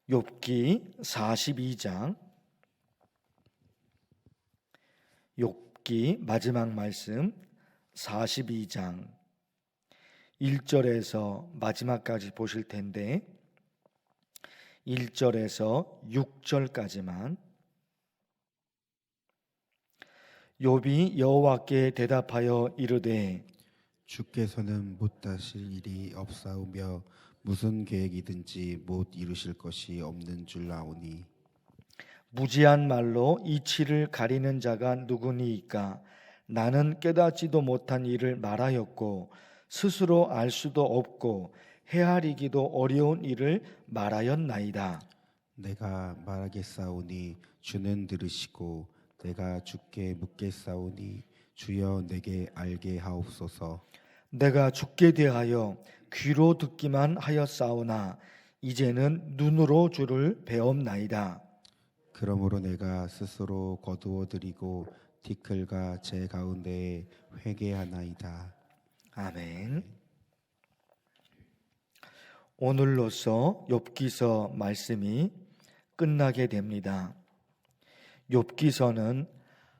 욥기 42장, 욥기 마지막 말씀 42장 1절에서 마지막까지 보실 텐데 1절에서 6절까지만. 욥이 여호와께 대답하여 이르되 주께서는 못하실 일이 없사오며 무슨 계획이든지 못 이루실 것이 없는 줄 아오니 무지한 말로 이치를 가리는 자가 누구니이까? 나는 깨닫지도 못한 일을 말하였고 스스로 알 수도 없고 헤아리기도 어려운 일을 말하였나이다. 내가 말하겠사오니 주는 들으시고 내가 주께 묻겠사오니 주여 내게 알게 하옵소서. 내가 주께 대하여 귀로 듣기만 하였사오나 이제는 눈으로 주를 배옵나이다. 그러므로 내가 스스로 거두어 드리고 티끌과 제 가운데에 회개하나이다. 아멘. 오늘로써 욥기서 말씀이 끝나게 됩니다. 욥기서는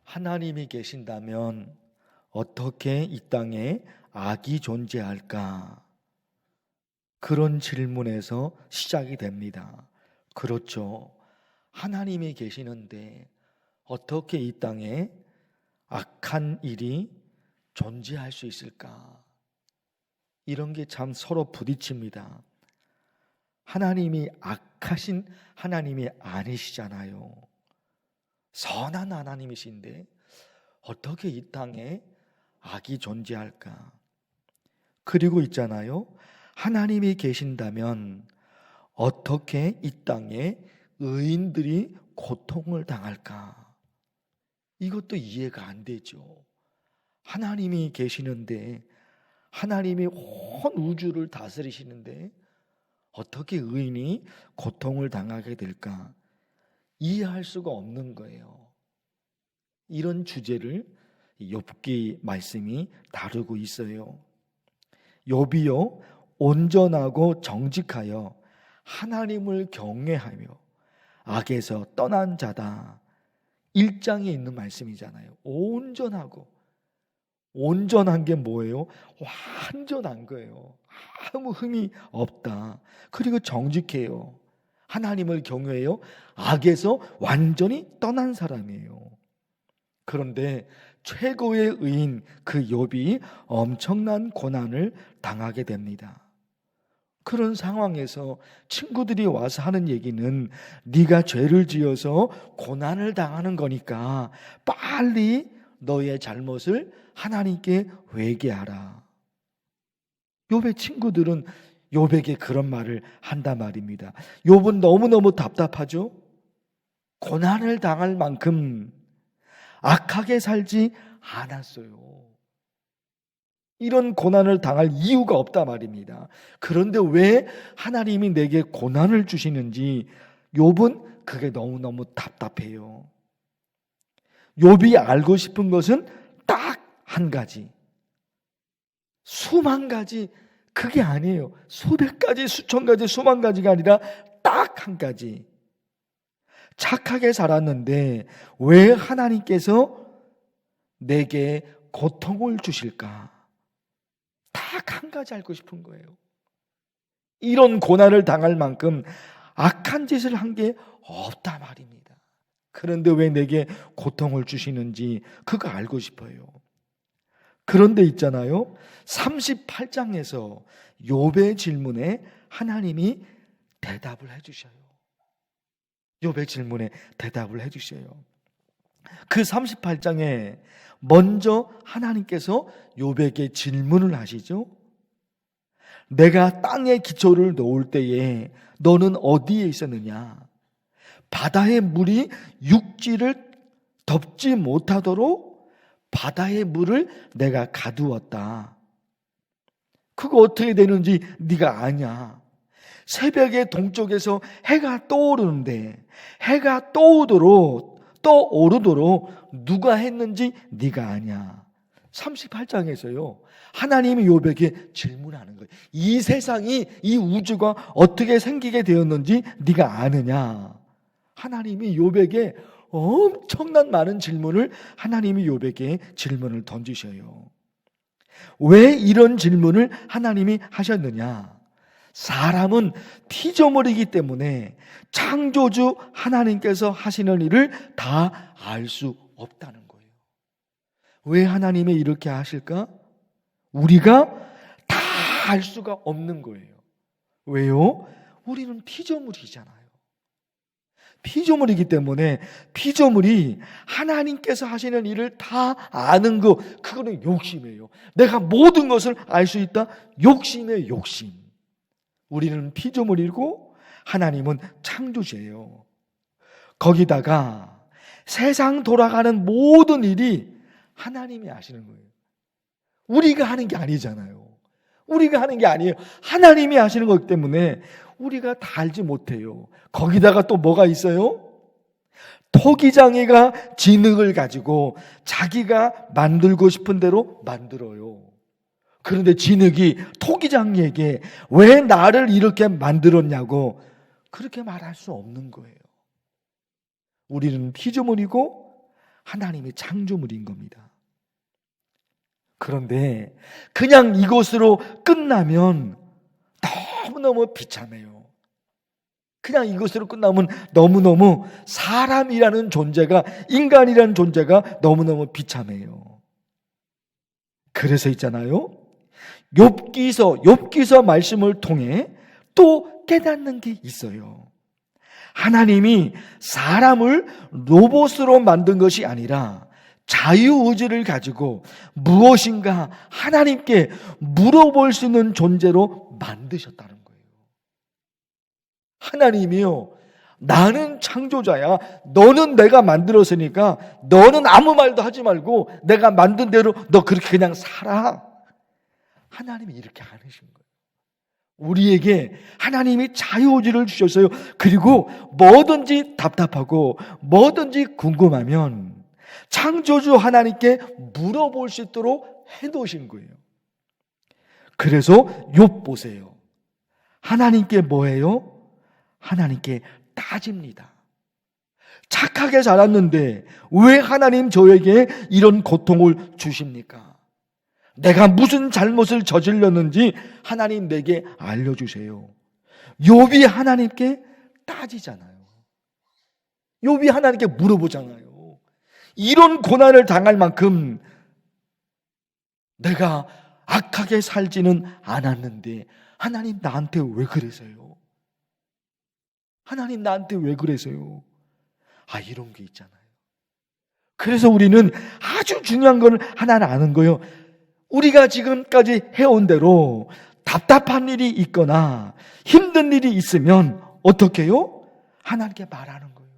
하나님이 계신다면 어떻게 이 땅에 악이 존재할까? 그런 질문에서 시작이 됩니다. 그렇죠. 하나님이 계시는데 어떻게 이 땅에 악한 일이 존재할 수 있을까? 이런 게 참 서로 부딪힙니다. 하나님이 악하신 하나님이 아니시잖아요. 선한 하나님이신데 어떻게 이 땅에 악이 존재할까? 그리고 있잖아요. 하나님이 계신다면 어떻게 이 땅에 의인들이 고통을 당할까? 이것도 이해가 안 되죠. 하나님이 계시는데, 하나님이 온 우주를 다스리시는데 어떻게 의인이 고통을 당하게 될까? 이해할 수가 없는 거예요. 이런 주제를 욥기 말씀이 다루고 있어요. 욥이요 온전하고 정직하여 하나님을 경외하며 악에서 떠난 자다. 1장에 있는 말씀이잖아요. 온전한 게 뭐예요? 완전한 거예요. 아무 흠이 없다. 그리고 정직해요. 하나님을 경외해요. 악에서 완전히 떠난 사람이에요. 그런데 최고의 의인 그 욥이 엄청난 고난을 당하게 됩니다. 그런 상황에서 친구들이 와서 하는 얘기는 네가 죄를 지어서 고난을 당하는 거니까 빨리 너의 잘못을 하나님께 회개하라. 욥의 친구들은 욥에게 그런 말을 한단 말입니다. 욥은 너무너무 답답하죠. 고난을 당할 만큼 악하게 살지 않았어요. 이런 고난을 당할 이유가 없단 말입니다. 그런데 왜 하나님이 내게 고난을 주시는지 욥은 그게 너무너무 답답해요. 욥이 알고 싶은 것은 딱 한 가지. 수만 가지 그게 아니에요. 수백 가지, 수천 가지, 수만 가지가 아니라 딱 한 가지. 착하게 살았는데 왜 하나님께서 내게 고통을 주실까? 딱 한 가지 알고 싶은 거예요. 이런 고난을 당할 만큼 악한 짓을 한 게 없다 말입니다. 그런데 왜 내게 고통을 주시는지 그거 알고 싶어요. 그런데 있잖아요. 38장에서 욥의 질문에 하나님이 대답을 해주셔요. 욥의 질문에 대답을 해주셔요. 그 38장에 먼저 하나님께서 욥에게 질문을 하시죠. 내가 땅에 기초를 놓을 때에 너는 어디에 있었느냐? 바다의 물이 육지를 덮지 못하도록 바다의 물을 내가 가두었다. 그거 어떻게 되는지 네가 아냐? 새벽의 동쪽에서 해가 떠오르는데 해가 떠오르도록 누가 했는지 네가 아냐? 38장에서요. 하나님이 욥에게 질문하는 거예요. 이 세상이, 이 우주가 어떻게 생기게 되었는지 네가 아느냐? 하나님이 욥에게 엄청난 많은 질문을 하나님이 욥에게 질문을 던지셔요. 왜 이런 질문을 하나님이 하셨느냐? 사람은 피조물이기 때문에 창조주 하나님께서 하시는 일을 다 알 수 없다는 거예요. 왜 하나님이 이렇게 하실까? 우리가 다 알 수가 없는 거예요. 왜요? 우리는 피조물이잖아요. 피조물이기 때문에 피조물이 하나님께서 하시는 일을 다 아는 거, 그거는 욕심이에요. 내가 모든 것을 알 수 있다? 욕심이에요, 욕심. 우리는 피조물이고 하나님은 창조주예요. 거기다가 세상 돌아가는 모든 일이 하나님이 하시는 거예요. 우리가 하는 게 아니잖아요. 우리가 하는 게 아니에요. 하나님이 하시는 거기 때문에 우리가 다 알지 못해요. 거기다가 또 뭐가 있어요? 토기장이가 지능을 가지고 자기가 만들고 싶은 대로 만들어요. 그런데 진흙이 토기장이에게 왜 나를 이렇게 만들었냐고 그렇게 말할 수 없는 거예요. 우리는 피조물이고 하나님이 창조물인 겁니다. 그런데 그냥 이것으로 끝나면 너무너무 비참해요. 그냥 이것으로 끝나면 너무너무 사람이라는 존재가, 인간이라는 존재가 너무너무 비참해요. 그래서 있잖아요, 욥기서 말씀을 통해 또 깨닫는 게 있어요. 하나님이 사람을 로봇으로 만든 것이 아니라 자유의지를 가지고 무엇인가 하나님께 물어볼 수 있는 존재로 만드셨다는 거예요. 하나님이요, 나는 창조자야. 너는 내가 만들었으니까 너는 아무 말도 하지 말고 내가 만든 대로 너 그렇게 그냥 살아. 하나님이 이렇게 하신 거예요. 우리에게 하나님이 자유의지를 주셨어요. 그리고 뭐든지 답답하고 뭐든지 궁금하면 창조주 하나님께 물어볼 수 있도록 해놓으신 거예요. 그래서 욥 보세요. 하나님께 뭐예요? 하나님께 따집니다. 착하게 자랐는데 왜 하나님 저에게 이런 고통을 주십니까? 내가 무슨 잘못을 저질렀는지 하나님 내게 알려주세요. 욥이 하나님께 따지잖아요. 욥이 하나님께 물어보잖아요. 이런 고난을 당할 만큼 내가 악하게 살지는 않았는데 하나님 나한테 왜 그러세요? 하나님 나한테 왜 그러세요? 이런 게 있잖아요. 그래서 우리는 아주 중요한 걸 하나는 아는 거예요. 우리가 지금까지 해온 대로 답답한 일이 있거나 힘든 일이 있으면 어떻게 해요? 하나님께 말하는 거예요.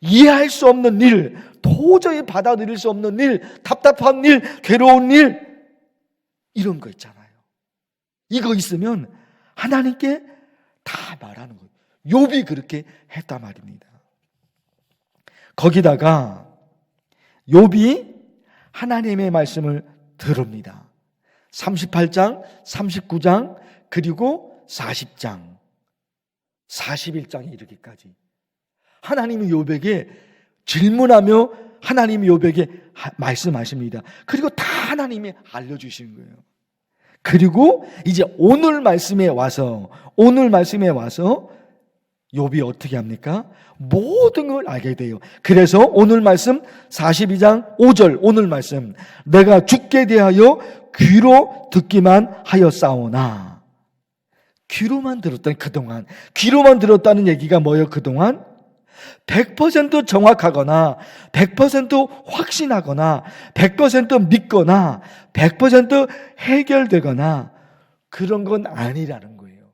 이해할 수 없는 일, 도저히 받아들일 수 없는 일, 답답한 일, 괴로운 일, 이런 거 있잖아요. 이거 있으면 하나님께 다 말하는 거예요. 욥이 그렇게 했단 말입니다. 거기다가 욥이 하나님의 말씀을 들읍니다. 38장, 39장, 그리고 40장, 41장에 이르기까지 하나님이 욥에게 질문하며 하나님이 욥에게 말씀하십니다. 그리고 다 하나님이 알려주시는 거예요. 그리고 이제 오늘 말씀에 와서 욥이 어떻게 합니까? 모든 걸 알게 돼요. 그래서 오늘 말씀 42장 5절 오늘 말씀, 내가 죽게 대하여 귀로 듣기만 하였사오나. 귀로만 들었다는, 그동안 귀로만 들었다는 얘기가 뭐예요? 그동안 100% 정확하거나 100% 확신하거나 100% 믿거나 100% 해결되거나 그런 건 아니라는 거예요.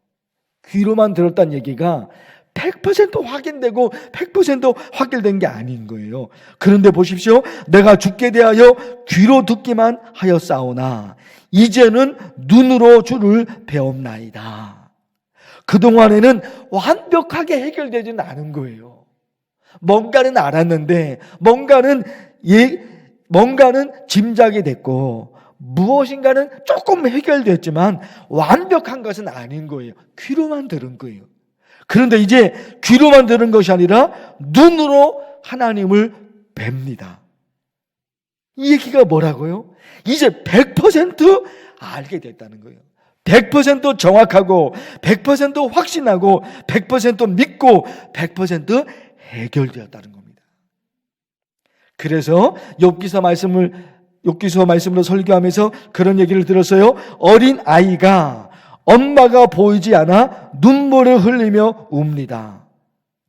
귀로만 들었다는 얘기가 100% 확인되고 100% 확결된 게 아닌 거예요. 그런데 보십시오. 내가 죽게 대하여 귀로 듣기만 하였사오나 이제는 눈으로 주를 배옵나이다. 그동안에는 완벽하게 해결되지는 않은 거예요. 뭔가는 알았는데, 뭔가는 뭔가는 짐작이 됐고 무엇인가는 조금 해결됐지만 완벽한 것은 아닌 거예요. 귀로만 들은 거예요. 그런데 이제 귀로만 들은 것이 아니라 눈으로 하나님을 뵙니다. 이 얘기가 뭐라고요? 이제 100% 알게 됐다는 거예요. 100% 정확하고 100% 확신하고 100% 믿고 100% 해결되었다는 겁니다. 그래서 욥기서 말씀으로 설교하면서 그런 얘기를 들었어요. 어린 아이가 엄마가 보이지 않아 눈물을 흘리며 웁니다.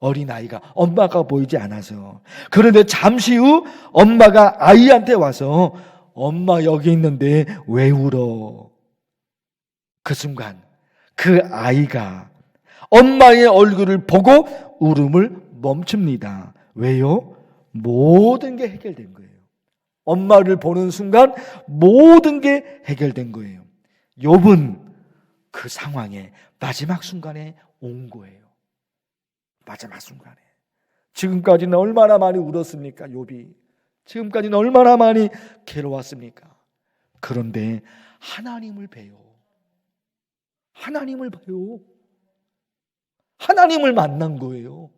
어린 아이가 엄마가 보이지 않아서. 그런데 잠시 후 엄마가 아이한테 와서 엄마 여기 있는데 왜 울어? 그 순간 그 아이가 엄마의 얼굴을 보고 울음을 멈춥니다. 왜요? 모든 게 해결된 거예요. 엄마를 보는 순간 모든 게 해결된 거예요. 욥은 그 상황에 마지막 순간에 온 거예요. 마지막 순간에. 지금까지는 얼마나 많이 울었습니까? 욥이. 지금까지는 얼마나 많이 괴로웠습니까? 그런데 하나님을 봬요. 하나님을 봐요. 하나님을 만난 거예요.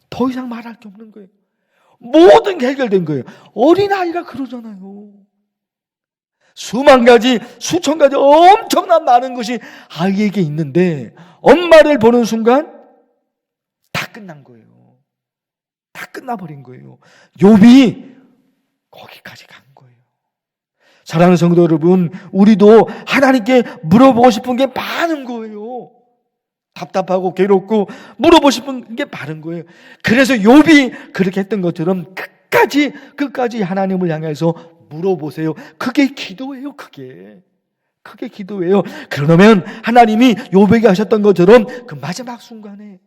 더 이상 말할 게 없는 거예요. 모든 게 해결된 거예요. 어린아이가 그러잖아요. 수만 가지, 수천 가지 엄청난 많은 것이 아이에게 있는데 엄마를 보는 순간 다 끝난 거예요. 다 끝나버린 거예요. 욥이 거기까지 간 거예요. 사랑하는 성도 여러분, 우리도 하나님께 물어보고 싶은 게 많은 거예요. 답답하고 괴롭고 물어보고 싶은 게 많은 거예요. 그래서 욥이 그렇게 했던 것처럼 끝까지 하나님을 향해서 물어보세요. 그게 기도예요. 그게 기도예요. 그러면 하나님이 욥에게 하셨던 것처럼 그 마지막 순간에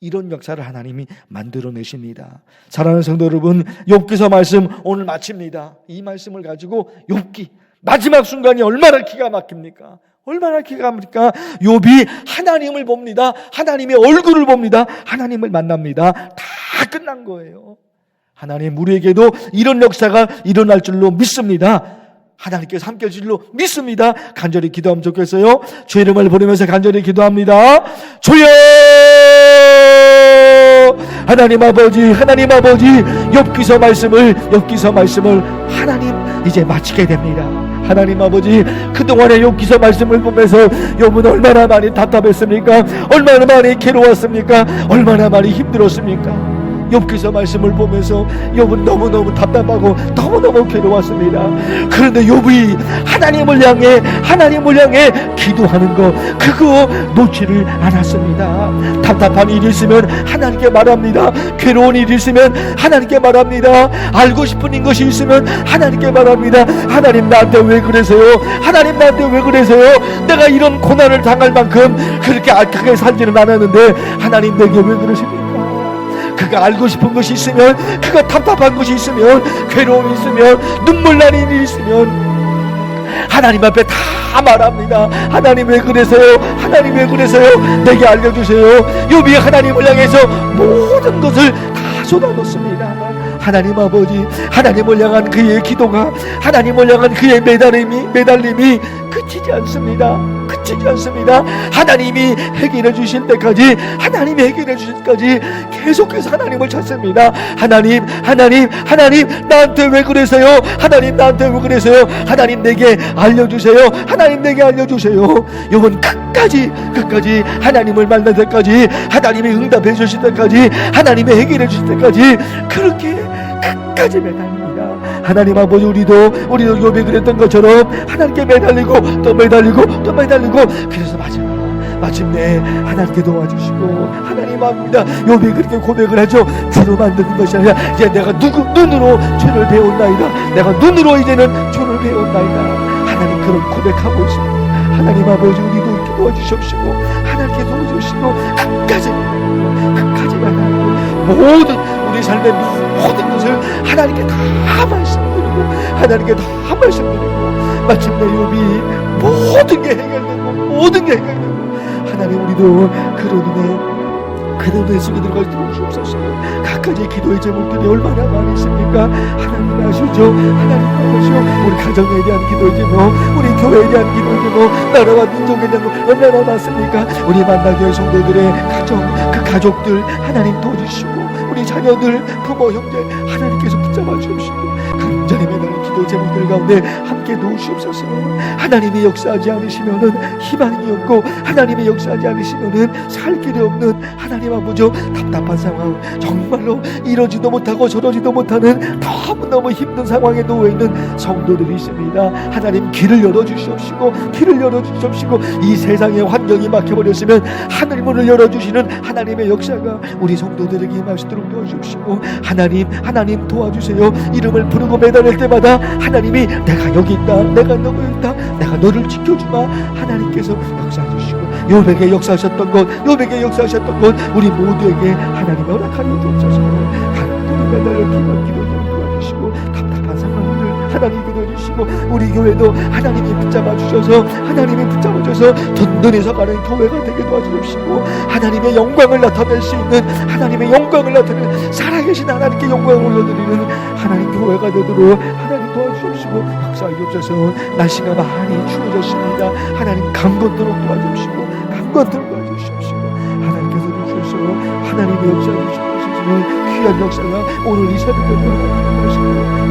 이런 역사를 하나님이 만들어내십니다. 사랑하는 성도 여러분, 욥기서 말씀 오늘 마칩니다. 이 말씀을 가지고 욥기 마지막 순간이 얼마나 기가 막힙니까? 얼마나 기가 막힙니까? 욥이 하나님을 봅니다. 하나님의 얼굴을 봅니다. 하나님을 만납니다. 다 끝난 거예요. 하나님 우리에게도 이런 역사가 일어날 줄로 믿습니다. 하나님께서 함께 해줄 줄로 믿습니다. 간절히 기도하면 좋겠어요. 주의 이름을 부르면서 간절히 기도합니다. 주여! 하나님 아버지 욥기서 말씀을 하나님 이제 마치게 됩니다. 하나님 아버지, 그동안의 욥기서 말씀을 보면서 욥은 얼마나 많이 답답했습니까? 얼마나 많이 괴로웠습니까? 얼마나 많이 힘들었습니까? 욥기서 말씀을 보면서 욥은 너무너무 답답하고 너무너무 괴로웠습니다. 그런데 욥이 하나님을 향해 기도하는 거 그거 놓지를 않았습니다. 답답한 일이 있으면 하나님께 말합니다. 괴로운 일이 있으면 하나님께 말합니다. 알고 싶은 것이 있으면 하나님께 말합니다. 하나님 나한테 왜 그러세요? 하나님 나한테 왜 그러세요? 내가 이런 고난을 당할 만큼 그렇게 악하게 살지는 않았는데 하나님 내게 왜 그러십니까? 그가 알고 싶은 것이 있으면, 그가 답답한 것이 있으면, 괴로움이 있으면, 눈물 나는 일이 있으면 하나님 앞에 다 말합니다. 하나님 왜 그러세요? 하나님 왜 그러세요? 내게 알려주세요. 욥이 하나님을 향해서 모든 것을 다 쏟아놓습니다. 하나님 아버지, 하나님을 향한 그의 기도가, 하나님을 향한 그의 매달림이 그치지 않습니다. 하나님이 해결해 주실 때까지, 계속해서 하나님을 찾습니다. 하나님 나한테 왜 그러세요? 하나님 나한테 왜 그러세요? 하나님 내게 알려주세요. 욥은 끝까지 하나님을 만날 때까지, 하나님이 응답해 주실 때까지, 하나님이 해결해 주실 때까지 그렇게 끝까지 매달립니다. 하나님 아버지, 우리도 욥이 그랬던 것처럼 하나님께 매달리고 또 매달리고 그래서 마침내 하나님께 도와주시고, 하나님 압니다. 욥이 그렇게 고백을 하죠. 죄로 만드는 것이 아니라 이제 내가 눈으로 죄를 배웠나이다. 내가 눈으로 이제는 죄를 배웠나이다. 하나님 그런 고백하고 있습니다. 하나님 아버지, 우리도 이렇게 도와주십시오. 하나님께 도와주시고 끝까지 매달리고 모든 우리 삶의 모든 것을 하나님께 다 말씀드리고 마침내 욥이 모든 게 해결되고 하나님, 우리도 그런 은혜 그들의 속에 들어갈수록 주옵소서. 각가지 기도의 제목들이 얼마나 많이 있습니까? 하나님 아시죠? 하나님 아시죠? 우리 가정에 대한 기도의 제목, 우리 교회에 대한 기도의 제목, 나라와 민족에 대한 거 얼마나 많습니까? 우리 만나교회 성도들의 가정, 그 가족들 하나님 도와주시고, 우리 자녀들, 부모, 형제 하나님께서 붙잡아 주시고, 간절히 매달린 기도 제목들 가운데 함께 도우시옵소서. 하나님이 역사하지 않으시면은 희망이 없고, 하나님이 역사하지 않으시면은 살 길이 없는 하나님 아버지, 답답한 상황, 정말로 이러지도 못하고 저러지도 못하는 너무너무 힘든 상황에 놓여 있는 성도들이 있습니다. 하나님 길을 열어주시옵시고, 길을 열어주시옵시고, 이 세상의 환경이 막혀버렸으면 하늘 문을 열어주시는 하나님의 역사가 우리 성도들에게 임할 수 있도록 도와주시고, 하나님 도와주세요. 이름을 부르고 매달릴 때마다 하나님이 내가 여기 있다, 내가 너무 여기 있다, 내가 너를 지켜주마, 하나님께서 역사해 주시고, 요백에 역사하셨던 것, 요백에 역사하셨던 것 우리 모두에게 하나님 허락하여 주옵소서. 간절히 매달려 기도 좀 도와주시고, 답답한 상황들 하나님 끊어주시고, 우리 교회도 하나님이 붙잡아 주셔서, 하나님이 붙잡아 주셔서 든든히 서가는 교회가 되게 도와주시고, 하나님의 영광을 나타낼 수 있는, 하나님의 영광을 나타내는, 살아계신 하나님께 영광을 올려드리는 하나님 교회가 되도록 하나님 도와주시고, 역사해 주옵소서. 날씨가 많이 추워졌습니다. 하나님 강건토록 도와주시고, 강건토록 도와주시옵시고, 하나님께서 주셔서 하나님의 역사해 주시는 귀한 역사가 오늘 이 새벽에 도와주시고,